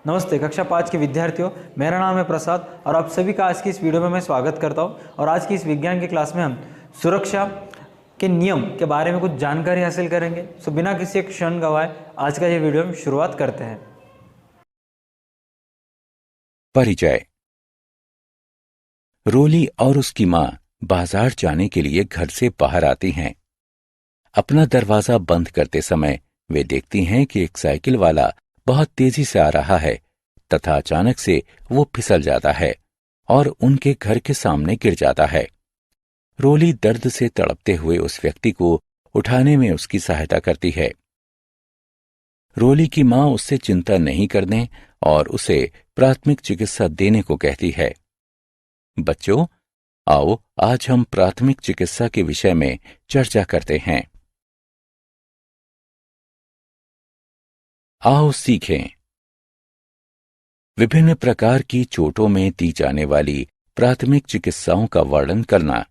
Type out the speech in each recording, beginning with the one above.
नमस्ते कक्षा 5 के विद्यार्थियों, मेरा नाम है प्रसाद और आप सभी का आज की इस वीडियो में मैं स्वागत करता हूं। और आज की इस विज्ञान की क्लास में हम सुरक्षा के नियम के बारे में कुछ जानकारी हासिल करेंगे। सो बिना किसी एक क्षण गवाए आज का ये वीडियो हम शुरुआत करते हैं। परिचय। रोली और उसकी मां बाजार जाने के लिए घर से बाहर आती हैं। अपना दरवाजा बंद करते समय वे देखती हैं कि एक साइकिल वाला बहुत तेजी से आ रहा है तथा अचानक से वो फिसल जाता है और उनके घर के सामने गिर जाता है। रोली दर्द से तड़पते हुए उस व्यक्ति को उठाने में उसकी सहायता करती है। रोली की मां उससे चिंता नहीं करने और उसे प्राथमिक चिकित्सा देने को कहती है। बच्चों, आओ आज हम प्राथमिक चिकित्सा के विषय में चर्चा करते हैं। आओ सीखें। विभिन्न प्रकार की चोटों में दी जाने वाली प्राथमिक चिकित्साओं का वर्णन करना,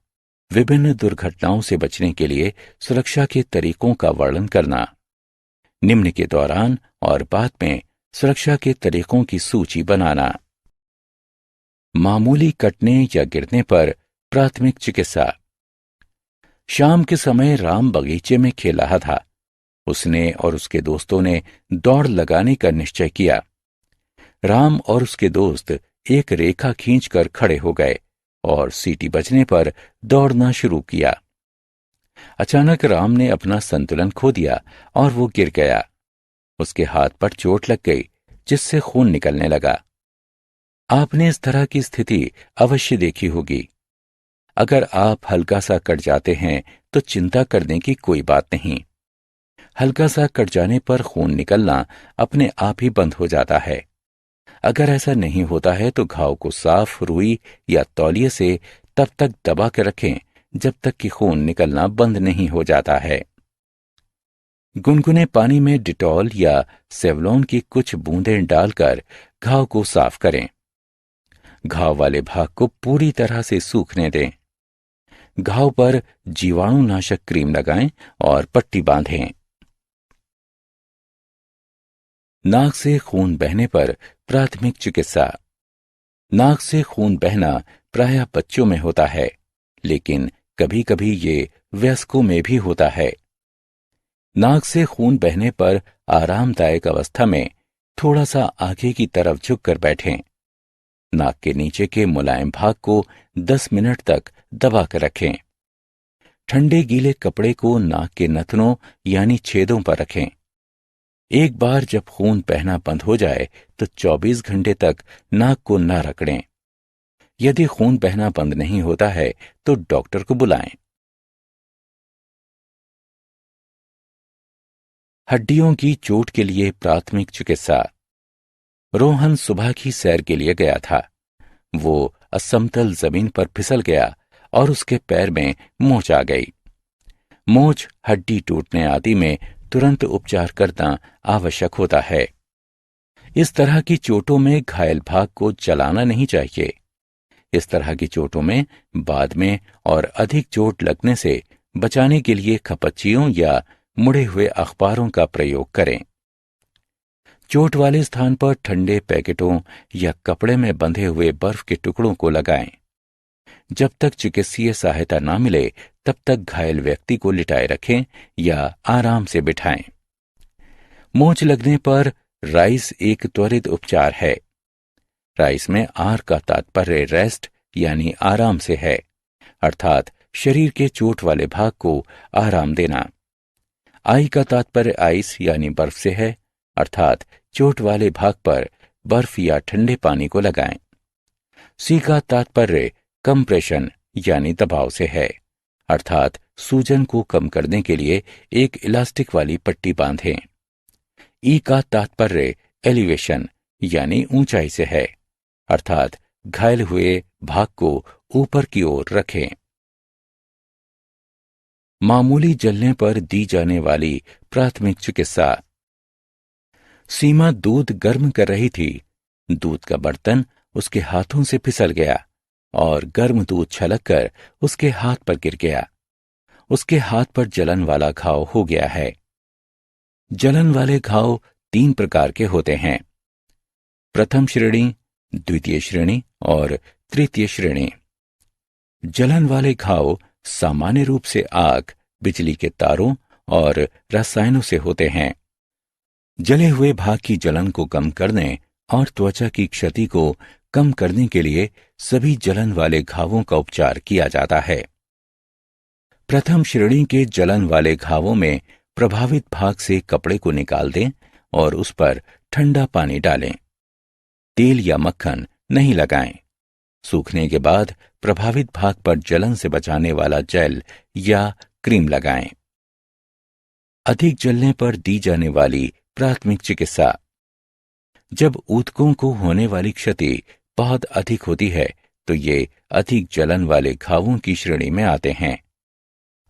विभिन्न दुर्घटनाओं से बचने के लिए सुरक्षा के तरीकों का वर्णन करना, निम्न के दौरान और बाद में सुरक्षा के तरीकों की सूची बनाना। मामूली कटने या गिरने पर प्राथमिक चिकित्सा। शाम के समय राम बगीचे में खेल रहा था। उसने और उसके दोस्तों ने दौड़ लगाने का निश्चय किया। राम और उसके दोस्त एक रेखा खींचकर खड़े हो गए और सीटी बजने पर दौड़ना शुरू किया। अचानक राम ने अपना संतुलन खो दिया और वो गिर गया। उसके हाथ पर चोट लग गई जिससे खून निकलने लगा। आपने इस तरह की स्थिति अवश्य देखी होगी। अगर आप हल्का सा कट जाते हैं तो चिंता करने की कोई बात नहीं। हल्का सा कट जाने पर खून निकलना अपने आप ही बंद हो जाता है। अगर ऐसा नहीं होता है तो घाव को साफ रुई या तौलिए से तब तक दबा कर रखें जब तक कि खून निकलना बंद नहीं हो जाता है। गुनगुने पानी में डिटॉल या सेवलॉन की कुछ बूंदें डालकर घाव को साफ करें। घाव वाले भाग को पूरी तरह से सूखने दें। घाव पर जीवाणुनाशक क्रीम लगाएं और पट्टी बांधें। नाक से खून बहने पर प्राथमिक चिकित्सा। नाक से खून बहना प्रायः बच्चों में होता है, लेकिन कभी कभी ये वयस्कों में भी होता है। नाक से खून बहने पर आरामदायक अवस्था में थोड़ा सा आगे की तरफ झुककर बैठें। नाक के नीचे के मुलायम भाग को 10 मिनट तक दबा कर रखें। ठंडे गीले कपड़े को नाक के नथनों यानी छेदों पर रखें। एक बार जब खून बहना बंद हो जाए तो 24 घंटे तक नाक को न रगड़ें। यदि खून बहना बंद नहीं होता है तो डॉक्टर को बुलाएं। हड्डियों की चोट के लिए प्राथमिक चिकित्सा। रोहन सुबह की सैर के लिए गया था। वो असमतल जमीन पर फिसल गया और उसके पैर में मोच आ गई। मोच, हड्डी टूटने आदि में तुरंत उपचार करना आवश्यक होता है। इस तरह की चोटों में घायल भाग को जलाना नहीं चाहिए। इस तरह की चोटों में बाद में और अधिक चोट लगने से बचाने के लिए खपच्चियों या मुड़े हुए अखबारों का प्रयोग करें। चोट वाले स्थान पर ठंडे पैकेटों या कपड़े में बंधे हुए बर्फ के टुकड़ों को लगाएं। जब तक चिकित्सीय सहायता न मिले तब तक घायल व्यक्ति को लिटाए रखें या आराम से बिठाएं। मोच लगने पर राइस एक त्वरित उपचार है। राइस में आर का तात्पर्य रेस्ट यानी आराम से है, अर्थात शरीर के चोट वाले भाग को आराम देना। आई का तात्पर्य आइस यानी बर्फ से है, अर्थात चोट वाले भाग पर बर्फ या ठंडे पानी को लगाएं। सी का तात्पर्य कंप्रेशन यानी दबाव से है, अर्थात सूजन को कम करने के लिए एक इलास्टिक वाली पट्टी बांधें। ई का तात्पर्य एलिवेशन यानी ऊंचाई से है, अर्थात घायल हुए भाग को ऊपर की ओर रखें। मामूली जलने पर दी जाने वाली प्राथमिक चिकित्सा। सीमा दूध गर्म कर रही थी। दूध का बर्तन उसके हाथों से फिसल गया और गर्म दूध छलककर उसके हाथ पर गिर गया। उसके हाथ पर जलन वाला घाव हो गया है। जलन वाले घाव 3 प्रकार के होते हैं। प्रथम श्रेणी, द्वितीय श्रेणी और तृतीय श्रेणी। जलन वाले घाव सामान्य रूप से आग, बिजली के तारों और रसायनों से होते हैं। जले हुए भाग की जलन को कम करने और त्वचा की क्षति को कम करने के लिए सभी जलन वाले घावों का उपचार किया जाता है। प्रथम श्रेणी के जलन वाले घावों में प्रभावित भाग से कपड़े को निकाल दें और उस पर ठंडा पानी डालें। तेल या मक्खन नहीं लगाएं। सूखने के बाद प्रभावित भाग पर जलन से बचाने वाला जेल या क्रीम लगाएं। अधिक जलने पर दी जाने वाली प्राथमिक चिकित्सा। जब ऊतकों को होने वाली क्षति बहुत अधिक होती है तो ये अधिक जलन वाले घावों की श्रेणी में आते हैं।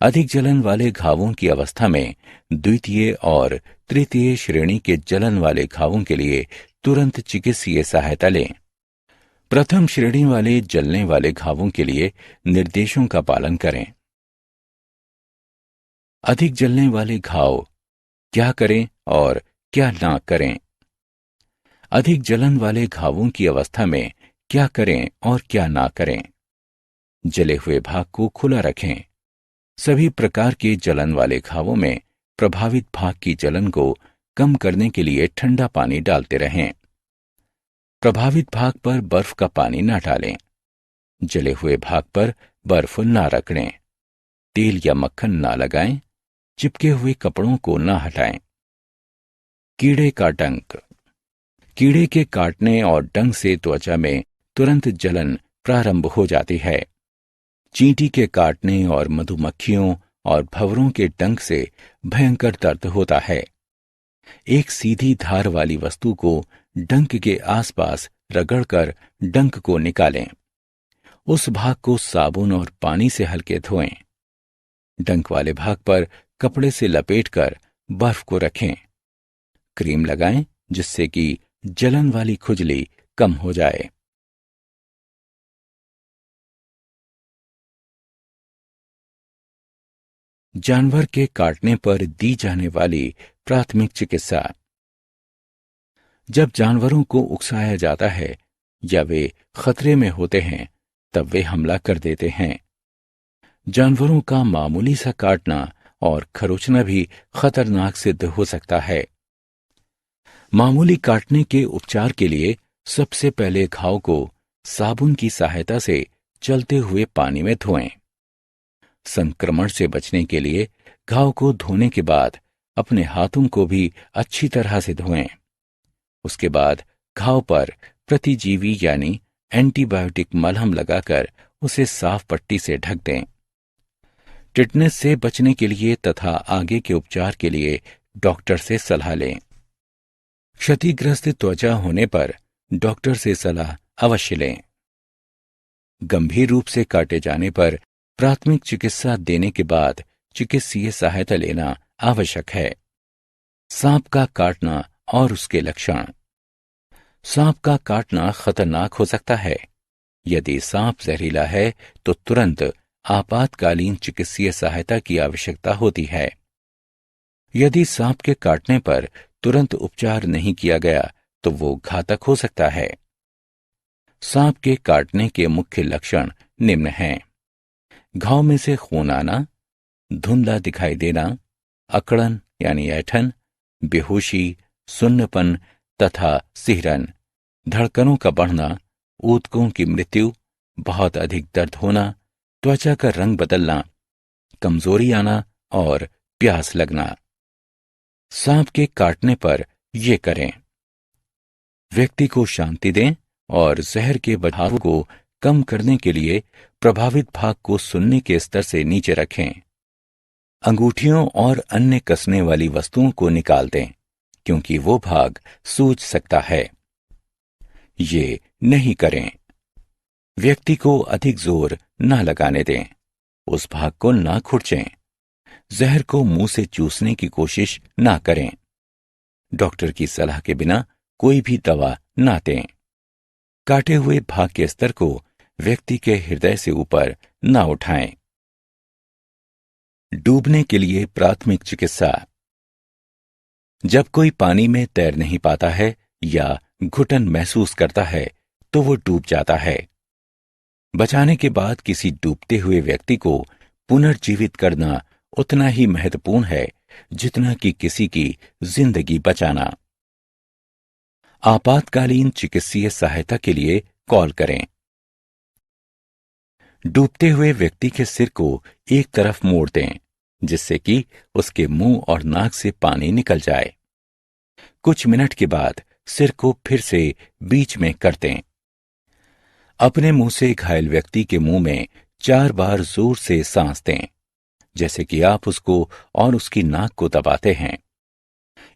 अधिक जलन वाले घावों की अवस्था में द्वितीय और तृतीय श्रेणी के जलन वाले घावों के लिए तुरंत चिकित्सीय सहायता लें। प्रथम श्रेणी वाले जलने वाले घावों के लिए निर्देशों का पालन करें। अधिक जलने वाले घाव क्या करें और क्या ना करें। अधिक जलन वाले घावों की अवस्था में क्या करें और क्या ना करें। जले हुए भाग को खुला रखें। सभी प्रकार के जलन वाले घावों में प्रभावित भाग की जलन को कम करने के लिए ठंडा पानी डालते रहें। प्रभावित भाग पर बर्फ का पानी न डालें। जले हुए भाग पर बर्फ न रगड़ें। तेल या मक्खन न लगाएं। चिपके हुए कपड़ों को न हटाएं। कीड़े का डंक। कीड़े के काटने और डंक से त्वचा में तुरंत जलन प्रारंभ हो जाती है। चींटी के काटने और मधुमक्खियों और भंवरों के डंक से भयंकर दर्द होता है। एक सीधी धार वाली वस्तु को डंक के आसपास रगड़कर डंक को निकालें। उस भाग को साबुन और पानी से हल्के धोएं। डंक वाले भाग पर कपड़े से लपेटकर बर्फ को रखें। क्रीम लगाएं जिससे कि जलन वाली खुजली कम हो जाए। जानवर के काटने पर दी जाने वाली प्राथमिक चिकित्सा। जब जानवरों को उकसाया जाता है या वे खतरे में होते हैं तब वे हमला कर देते हैं। जानवरों का मामूली सा काटना और खरोंचना भी खतरनाक सिद्ध हो सकता है। मामूली काटने के उपचार के लिए सबसे पहले घाव को साबुन की सहायता से चलते हुए पानी में धोएं। संक्रमण से बचने के लिए घाव को धोने के बाद अपने हाथों को भी अच्छी तरह से धोएं। उसके बाद घाव पर प्रतिजीवी यानी एंटीबायोटिक मलहम लगाकर उसे साफ पट्टी से ढक दें। टिटनेस से बचने के लिए तथा आगे के उपचार के लिए डॉक्टर से सलाह लें। क्षतिग्रस्त त्वचा होने पर डॉक्टर से सलाह अवश्य लें। गंभीर रूप से काटे जाने पर प्राथमिक चिकित्सा देने के बाद चिकित्सीय सहायता लेना आवश्यक है। सांप का काटना और उसके लक्षण। सांप का काटना खतरनाक हो सकता है। यदि सांप जहरीला है तो तुरंत आपातकालीन चिकित्सीय सहायता की आवश्यकता होती है। यदि सांप के काटने पर तुरंत उपचार नहीं किया गया तो वो घातक हो सकता है। सांप के काटने के मुख्य लक्षण निम्न हैं: घाव में से खून आना, धुंधला दिखाई देना, अकड़न यानी ऐंठन, बेहोशी, सुन्नपन तथा सिहरन, धड़कनों का बढ़ना, ऊतकों की मृत्यु, बहुत अधिक दर्द होना, त्वचा का रंग बदलना, कमजोरी आना और प्यास लगना। सांप के काटने पर ये करें: व्यक्ति को शांति दें और जहर के बहाव को कम करने के लिए प्रभावित भाग को सुन्नी के स्तर से नीचे रखें। अंगूठियों और अन्य कसने वाली वस्तुओं को निकाल दें क्योंकि वो भाग सूज सकता है। ये नहीं करें। व्यक्ति को अधिक जोर न लगाने दें। उस भाग को न खुरचें। जहर को मुंह से चूसने की कोशिश न करें। डॉक्टर की सलाह के बिना कोई भी दवा न दें। काटे हुए भाग के स्तर को व्यक्ति के हृदय से ऊपर न उठाएं। डूबने के लिए प्राथमिक चिकित्सा। जब कोई पानी में तैर नहीं पाता है या घुटन महसूस करता है तो वो डूब जाता है। बचाने के बाद किसी डूबते हुए व्यक्ति को पुनर्जीवित करना उतना ही महत्वपूर्ण है जितना कि किसी की जिंदगी बचाना। आपातकालीन चिकित्सीय सहायता के लिए कॉल करें। डूबते हुए व्यक्ति के सिर को एक तरफ मोड़ दें जिससे कि उसके मुंह और नाक से पानी निकल जाए। कुछ मिनट के बाद सिर को फिर से बीच में कर दें। अपने मुंह से घायल व्यक्ति के मुंह में 4 बार जोर से सांस दें, जैसे कि आप उसको और उसकी नाक को दबाते हैं।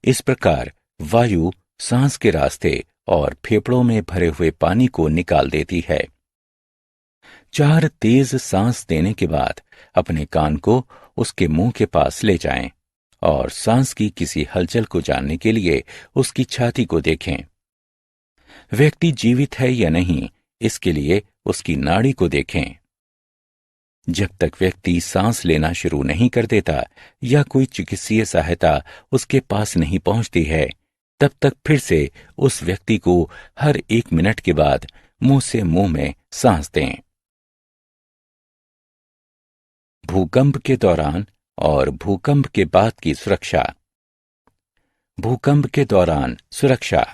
इस प्रकार वायु सांस के रास्ते और फेफड़ों में भरे हुए पानी को निकाल देती है। 4 तेज सांस देने के बाद अपने कान को उसके मुंह के पास ले जाएं और सांस की किसी हलचल को जानने के लिए उसकी छाती को देखें। व्यक्ति जीवित है या नहीं, इसके लिए उसकी नाड़ी को देखें। जब तक व्यक्ति सांस लेना शुरू नहीं कर देता या कोई चिकित्सीय सहायता उसके पास नहीं पहुंचती है, तब तक फिर से उस व्यक्ति को हर 1 मिनट के बाद मुंह से मुंह में सांस दें। भूकंप के दौरान और भूकंप के बाद की सुरक्षा। भूकंप के दौरान सुरक्षा।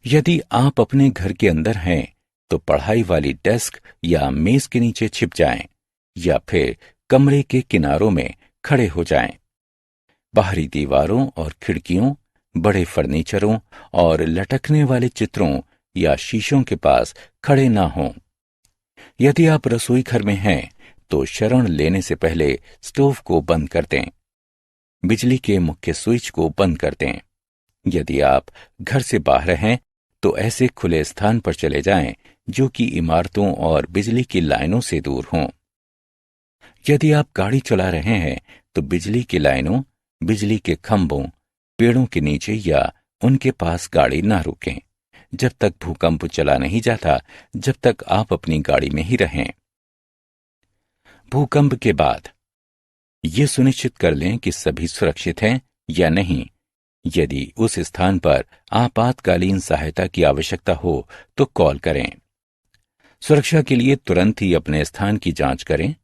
यदि आप अपने घर के अंदर हैं तो पढ़ाई वाली डेस्क या मेज के नीचे छिप जाएं या फिर कमरे के किनारों में खड़े हो जाएं। बाहरी दीवारों और खिड़कियों, बड़े फर्नीचरों और लटकने वाले चित्रों या शीशों के पास खड़े ना हों। यदि आप रसोई घर में हैं तो शरण लेने से पहले स्टोव को बंद कर दें। बिजली के मुख्य स्विच को बंद कर दें। यदि आप घर से बाहर हैं तो ऐसे खुले स्थान पर चले जाएं जो कि इमारतों और बिजली की लाइनों से दूर हों। यदि आप गाड़ी चला रहे हैं तो बिजली की लाइनों, बिजली के खंभों, पेड़ों के नीचे या उनके पास गाड़ी ना रोकें। जब तक भूकंप चला नहीं जाता, जब तक आप अपनी गाड़ी में ही रहें। भूकंप के बाद ये सुनिश्चित कर लें कि सभी सुरक्षित हैं या नहीं। यदि उस स्थान पर आपातकालीन सहायता की आवश्यकता हो तो कॉल करें। सुरक्षा के लिए तुरंत ही अपने स्थान की जांच करें।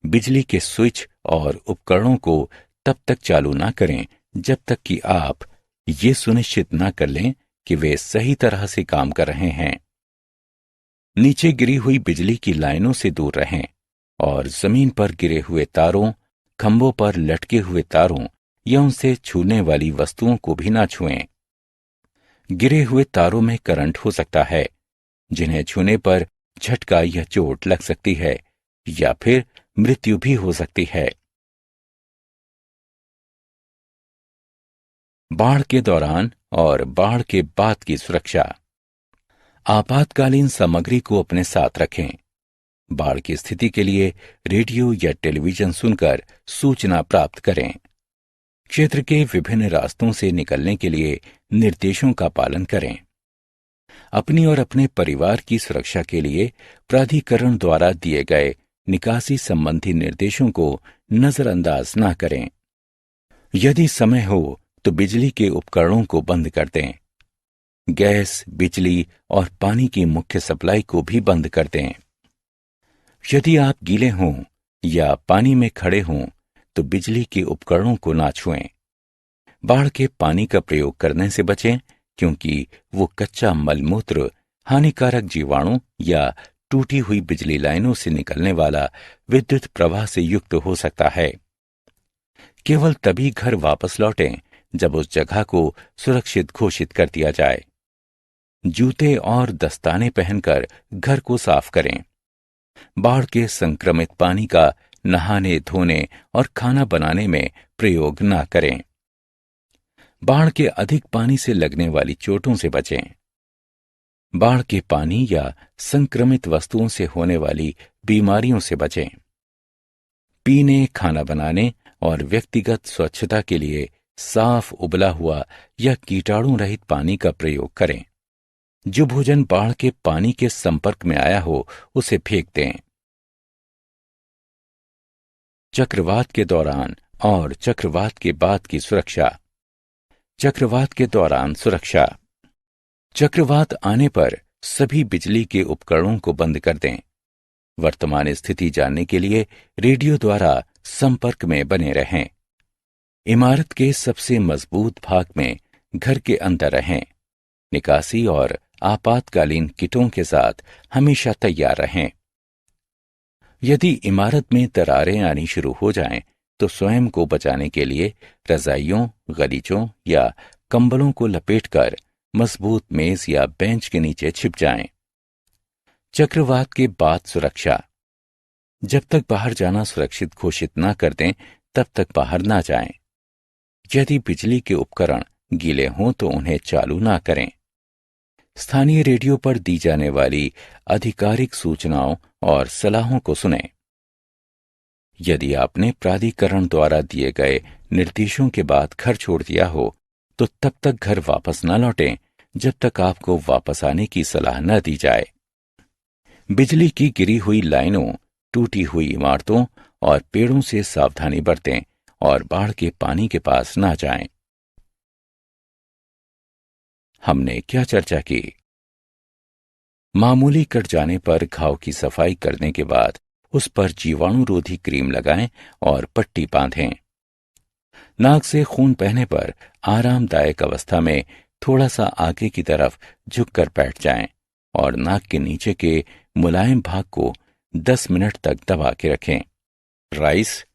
बिजली के स्विच और उपकरणों को तब तक चालू ना करें जब तक कि आप ये सुनिश्चित ना कर लें कि वे सही तरह से काम कर रहे हैं। नीचे गिरी हुई बिजली की लाइनों से दूर रहें और जमीन पर गिरे हुए तारों, खंभों पर लटके हुए तारों या उनसे छूने वाली वस्तुओं को भी ना छुएं। गिरे हुए तारों में करंट हो सकता है, जिन्हें छूने पर झटका या चोट लग सकती है या फिर मृत्यु भी हो सकती है। बाढ़ के दौरान और बाढ़ के बाद की सुरक्षा। आपातकालीन सामग्री को अपने साथ रखें। बाढ़ की स्थिति के लिए रेडियो या टेलीविजन सुनकर सूचना प्राप्त करें। क्षेत्र के विभिन्न रास्तों से निकलने के लिए निर्देशों का पालन करें। अपनी और अपने परिवार की सुरक्षा के लिए प्राधिकरण द्वारा दिए गए निकासी संबंधी निर्देशों को नजरअंदाज न करें। यदि समय हो तो बिजली के उपकरणों को बंद कर दें। गैस, बिजली और पानी की मुख्य सप्लाई को भी बंद कर दें। यदि आप गीले हों या पानी में खड़े हों तो बिजली के उपकरणों को ना छुएं। बाढ़ के पानी का प्रयोग करने से बचें क्योंकि वो कच्चा मलमूत्र, हानिकारक जीवाणु या टूटी हुई बिजली लाइनों से निकलने वाला विद्युत प्रवाह से युक्त हो सकता है। केवल तभी घर वापस लौटें जब उस जगह को सुरक्षित घोषित कर दिया जाए। जूते और दस्ताने पहनकर घर को साफ करें। बाढ़ के संक्रमित पानी का नहाने, धोने और खाना बनाने में प्रयोग न करें। बाढ़ के अधिक पानी से लगने वाली चोटों से बचें। बाढ़ के पानी या संक्रमित वस्तुओं से होने वाली बीमारियों से बचें। पीने, खाना बनाने और व्यक्तिगत स्वच्छता के लिए साफ, उबला हुआ या कीटाणु रहित पानी का प्रयोग करें। जो भोजन बाढ़ के पानी के संपर्क में आया हो उसे फेंक दें। चक्रवात के दौरान और चक्रवात के बाद की सुरक्षा। चक्रवात के दौरान सुरक्षा। चक्रवात आने पर सभी बिजली के उपकरणों को बंद कर दें। वर्तमान स्थिति जानने के लिए रेडियो द्वारा संपर्क में बने रहें। इमारत के सबसे मजबूत भाग में घर के अंदर रहें। निकासी और आपातकालीन किटों के साथ हमेशा तैयार रहें। यदि इमारत में दरारें आनी शुरू हो जाएं, तो स्वयं को बचाने के लिए रजाइयों, गलीचों या कंबलों को लपेटकर मजबूत मेज या बेंच के नीचे छिप जाएं। चक्रवात के बाद सुरक्षा। जब तक बाहर जाना सुरक्षित घोषित न कर दें, तब तक बाहर ना जाएं। यदि बिजली के उपकरण गीले हों तो उन्हें चालू ना करें। स्थानीय रेडियो पर दी जाने वाली आधिकारिक सूचनाओं और सलाहों को सुनें। यदि आपने प्राधिकरण द्वारा दिए गए निर्देशों के बाद घर छोड़ दिया हो, तो तब तक घर वापस न लौटें जब तक आपको वापस आने की सलाह न दी जाए। बिजली की गिरी हुई लाइनों, टूटी हुई इमारतों और पेड़ों से सावधानी बरतें और बाढ़ के पानी के पास ना जाएं। हमने क्या चर्चा की? मामूली कट जाने पर घाव की सफाई करने के बाद उस पर जीवाणुरोधी क्रीम लगाएं और पट्टी बांधें। नाक से खून बहने पर आरामदायक अवस्था में थोड़ा सा आगे की तरफ झुककर बैठ जाएं और नाक के नीचे के मुलायम भाग को 10 मिनट तक दबा के रखें। राइस,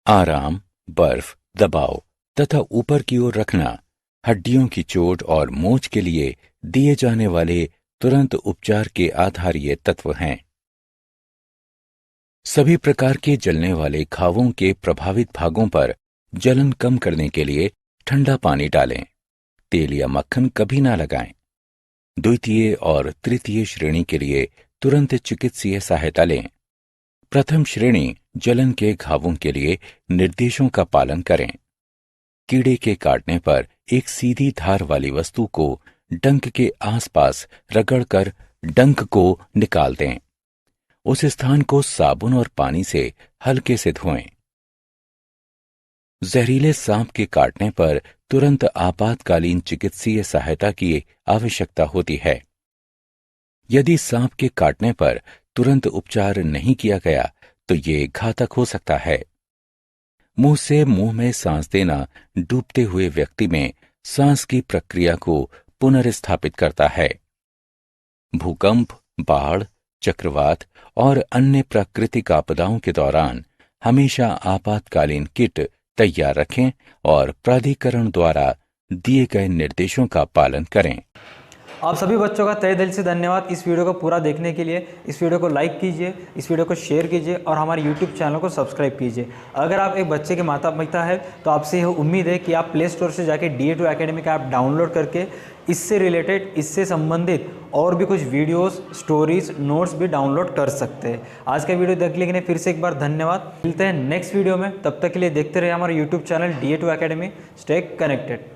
आराम, बर्फ, दबाव तथा ऊपर की ओर रखना हड्डियों की चोट और मोच के लिए दिए जाने वाले तुरंत उपचार के आधारीय तत्व हैं। सभी प्रकार के जलने वाले घावों के प्रभावित भागों पर जलन कम करने के लिए ठंडा पानी डालें। तेल या मक्खन कभी ना लगाएं। द्वितीय और तृतीय श्रेणी के लिए तुरंत चिकित्सीय सहायता लें। प्रथम श्रेणी जलन के घावों के लिए निर्देशों का पालन करें। कीड़े के काटने पर एक सीधी धार वाली वस्तु को डंक के आसपास रगड़कर डंक को निकाल दें। उस स्थान को साबुन और पानी से हल्के से धोएं। जहरीले सांप के काटने पर तुरंत आपातकालीन चिकित्सीय सहायता की आवश्यकता होती है। यदि सांप के काटने पर तुरंत उपचार नहीं किया गया तो ये घातक हो सकता है। मुंह से मुंह में सांस देना डूबते हुए व्यक्ति में सांस की प्रक्रिया को पुनर्स्थापित करता है। भूकंप, बाढ़, चक्रवात और अन्य प्राकृतिक आपदाओं के दौरान हमेशा आपातकालीन किट तैयार रखें और प्राधिकरण द्वारा दिए गए निर्देशों का पालन करें। आप सभी बच्चों का तहे दिल से धन्यवाद इस वीडियो को पूरा देखने के लिए। इस वीडियो को लाइक कीजिए, इस वीडियो को शेयर कीजिए और हमारे YouTube चैनल को सब्सक्राइब कीजिए। अगर आप एक बच्चे के माता पिता है तो आपसे यह उम्मीद है कि आप प्ले स्टोर से जाके DA2 एकेडमी का ऐप डाउनलोड करके इससे रिलेटेड, इससे संबंधित और भी कुछ वीडियोस, स्टोरीज, नोट्स भी डाउनलोड कर सकते हैं। आज का वीडियो देखने के लिए फिर से एक बार धन्यवाद। मिलते हैं नेक्स्ट वीडियो में, तब तक के लिए देखते रहिए हमारा YouTube channel DA2 academy. Stay connected.